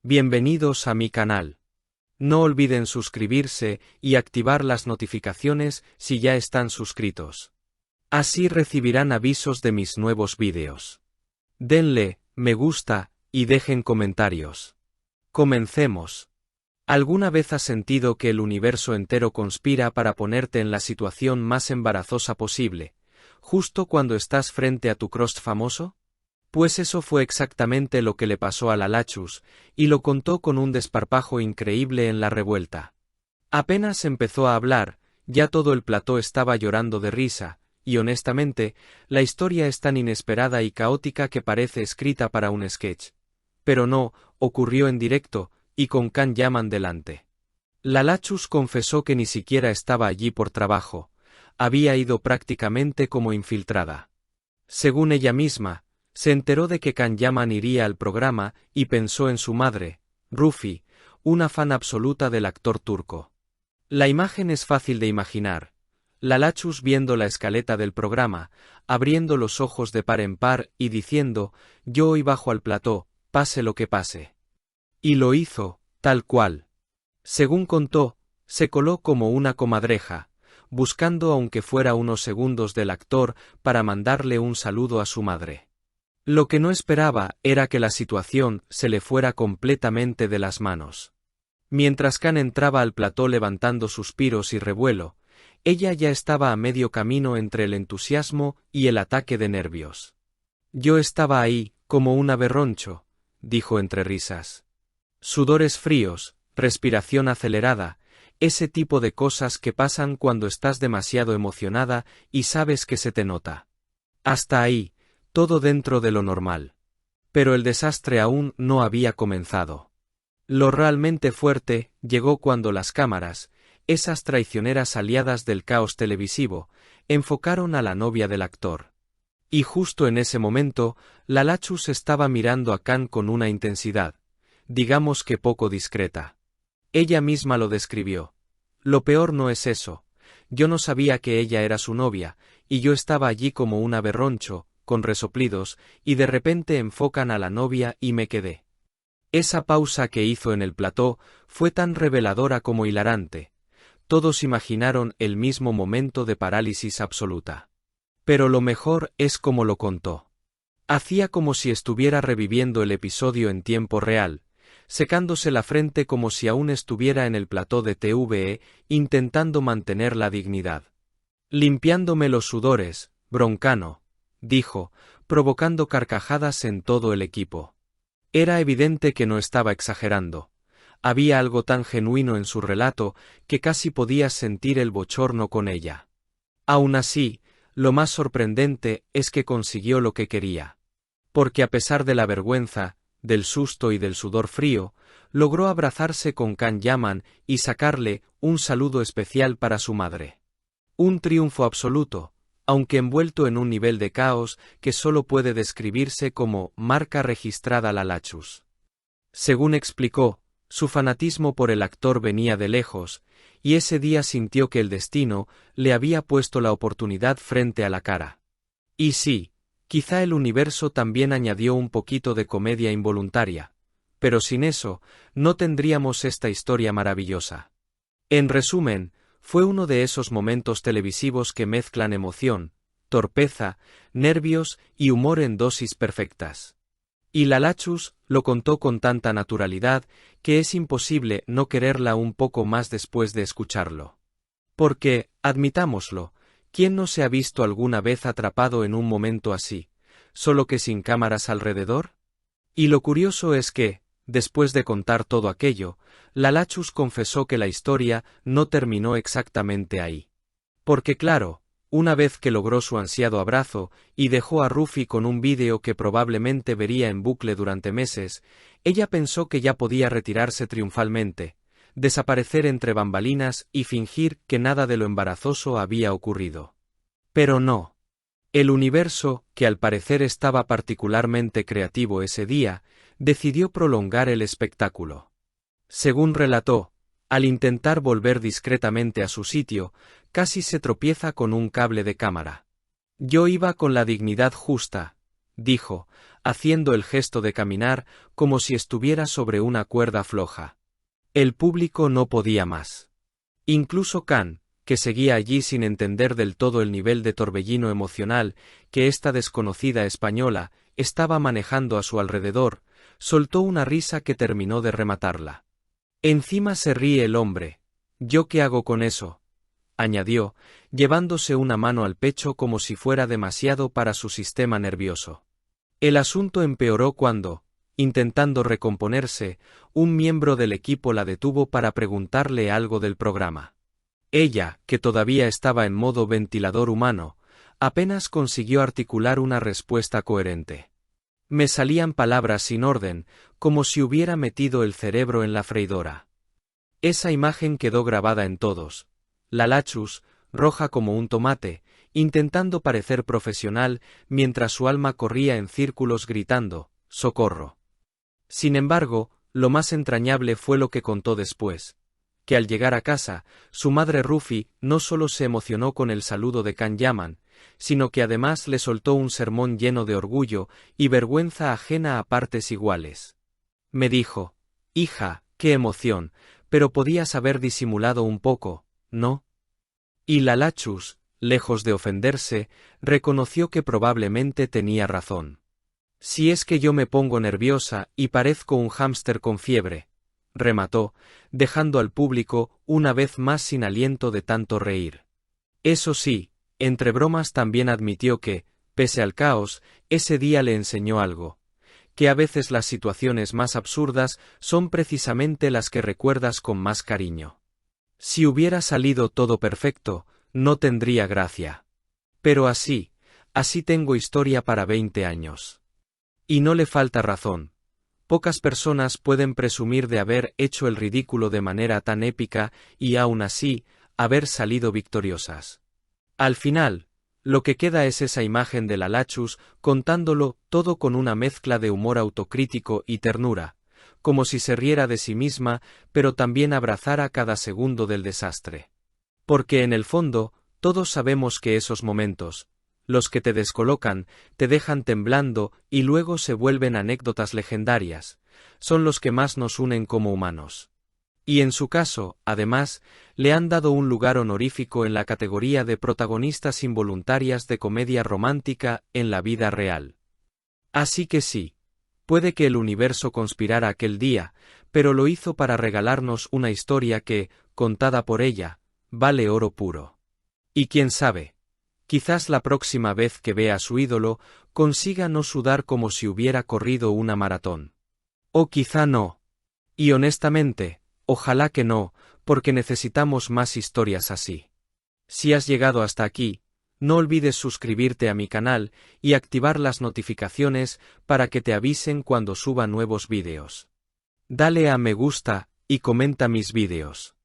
Bienvenidos a mi canal. No olviden suscribirse y activar las notificaciones si ya están suscritos. Así recibirán avisos de mis nuevos vídeos. Denle me gusta y dejen comentarios. Comencemos. ¿Alguna vez has sentido que el universo entero conspira para ponerte en la situación más embarazosa posible, justo cuando estás frente a tu crush famoso? Pues eso fue exactamente lo que le pasó a Lalachus, y lo contó con un desparpajo increíble en la revuelta. Apenas empezó a hablar, ya todo el plató estaba llorando de risa, y honestamente, la historia es tan inesperada y caótica que parece escrita para un sketch. Pero no, ocurrió en directo, y con Can Yaman delante. Lalachus confesó que ni siquiera estaba allí por trabajo, había ido prácticamente como infiltrada. Según ella misma, se enteró de que Can Yaman iría al programa y pensó en su madre, Rufi, una fan absoluta del actor turco. La imagen es fácil de imaginar. Lalachus viendo la escaleta del programa, abriendo los ojos de par en par y diciendo, yo hoy bajo al plató, pase lo que pase. Y lo hizo, tal cual. Según contó, se coló como una comadreja, buscando aunque fuera unos segundos del actor para mandarle un saludo a su madre. Lo que no esperaba era que la situación se le fuera completamente de las manos. Mientras Can entraba al plató levantando suspiros y revuelo, ella ya estaba a medio camino entre el entusiasmo y el ataque de nervios. Yo estaba ahí, como un aberroncho, dijo entre risas. Sudores fríos, respiración acelerada, ese tipo de cosas que pasan cuando estás demasiado emocionada y sabes que se te nota. Hasta ahí, todo dentro de lo normal. Pero el desastre aún no había comenzado. Lo realmente fuerte llegó cuando las cámaras, esas traicioneras aliadas del caos televisivo, enfocaron a la novia del actor. Y justo en ese momento, Lalachus estaba mirando a Can con una intensidad, digamos que poco discreta. Ella misma lo describió. Lo peor no es eso. Yo no sabía que ella era su novia, y yo estaba allí como un aberroncho, con resoplidos, y de repente enfocan a la novia y me quedé. Esa pausa que hizo en el plató fue tan reveladora como hilarante. Todos imaginaron el mismo momento de parálisis absoluta. Pero lo mejor es cómo lo contó. Hacía como si estuviera reviviendo el episodio en tiempo real, secándose la frente como si aún estuviera en el plató de TVE, intentando mantener la dignidad. Limpiándome los sudores, broncano, dijo, provocando carcajadas en todo el equipo. Era evidente que no estaba exagerando. Había algo tan genuino en su relato que casi podías sentir el bochorno con ella. Aún así, lo más sorprendente es que consiguió lo que quería. Porque a pesar de la vergüenza, del susto y del sudor frío, logró abrazarse con Can Yaman y sacarle un saludo especial para su madre. Un triunfo absoluto, aunque envuelto en un nivel de caos que solo puede describirse como marca registrada Lalachus. Según explicó, su fanatismo por el actor venía de lejos, y ese día sintió que el destino le había puesto la oportunidad frente a la cara. Y sí, quizá el universo también añadió un poquito de comedia involuntaria, pero sin eso, no tendríamos esta historia maravillosa. En resumen, fue uno de esos momentos televisivos que mezclan emoción, torpeza, nervios y humor en dosis perfectas. Y Lalachus lo contó con tanta naturalidad que es imposible no quererla un poco más después de escucharlo. Porque, admitámoslo, ¿quién no se ha visto alguna vez atrapado en un momento así, solo que sin cámaras alrededor? Y lo curioso es que, después de contar todo aquello, Lalachus confesó que la historia no terminó exactamente ahí. Porque claro, una vez que logró su ansiado abrazo y dejó a Rufi con un vídeo que probablemente vería en bucle durante meses, ella pensó que ya podía retirarse triunfalmente, desaparecer entre bambalinas y fingir que nada de lo embarazoso había ocurrido. Pero no. El universo, que al parecer estaba particularmente creativo ese día, decidió prolongar el espectáculo. Según relató, al intentar volver discretamente a su sitio, casi se tropieza con un cable de cámara. Yo iba con la dignidad justa, dijo, haciendo el gesto de caminar como si estuviera sobre una cuerda floja. El público no podía más. Incluso Khan, que seguía allí sin entender del todo el nivel de torbellino emocional que esta desconocida española estaba manejando a su alrededor, soltó una risa que terminó de rematarla. Encima se ríe el hombre. ¿Yo qué hago con eso?, añadió, llevándose una mano al pecho como si fuera demasiado para su sistema nervioso. El asunto empeoró cuando, intentando recomponerse, un miembro del equipo la detuvo para preguntarle algo del programa. Ella, que todavía estaba en modo ventilador humano, apenas consiguió articular una respuesta coherente. Me salían palabras sin orden, como si hubiera metido el cerebro en la freidora. Esa imagen quedó grabada en todos. La Lachus, roja como un tomate, intentando parecer profesional mientras su alma corría en círculos gritando, ¡socorro! Sin embargo, lo más entrañable fue lo que contó después, que al llegar a casa, su madre Rufi no solo se emocionó con el saludo de Khan Yaman, sino que además le soltó un sermón lleno de orgullo y vergüenza ajena a partes iguales. Me dijo, hija, qué emoción, pero podías haber disimulado un poco, ¿no? Y la Lachus, lejos de ofenderse, reconoció que probablemente tenía razón. Si es que yo me pongo nerviosa y parezco un hámster con fiebre, remató, dejando al público una vez más sin aliento de tanto reír. Eso sí, entre bromas también admitió que, pese al caos, ese día le enseñó algo, que a veces las situaciones más absurdas son precisamente las que recuerdas con más cariño. Si hubiera salido todo perfecto, no tendría gracia. Pero así tengo historia para 20 años. Y no le falta razón. Pocas personas pueden presumir de haber hecho el ridículo de manera tan épica y aún así, haber salido victoriosas. Al final, lo que queda es esa imagen de la Lachus contándolo todo con una mezcla de humor autocrítico y ternura, como si se riera de sí misma, pero también abrazara cada segundo del desastre. Porque en el fondo, todos sabemos que esos momentos, los que te descolocan, te dejan temblando y luego se vuelven anécdotas legendarias, son los que más nos unen como humanos. Y en su caso, además, le han dado un lugar honorífico en la categoría de protagonistas involuntarias de comedia romántica en la vida real. Así que sí, puede que el universo conspirara aquel día, pero lo hizo para regalarnos una historia que, contada por ella, vale oro puro. Y quién sabe, quizás la próxima vez que vea a su ídolo, consiga no sudar como si hubiera corrido una maratón. O quizá no. Y honestamente, ojalá que no, porque necesitamos más historias así. Si has llegado hasta aquí, no olvides suscribirte a mi canal y activar las notificaciones para que te avisen cuando suba nuevos vídeos. Dale a me gusta y comenta mis vídeos.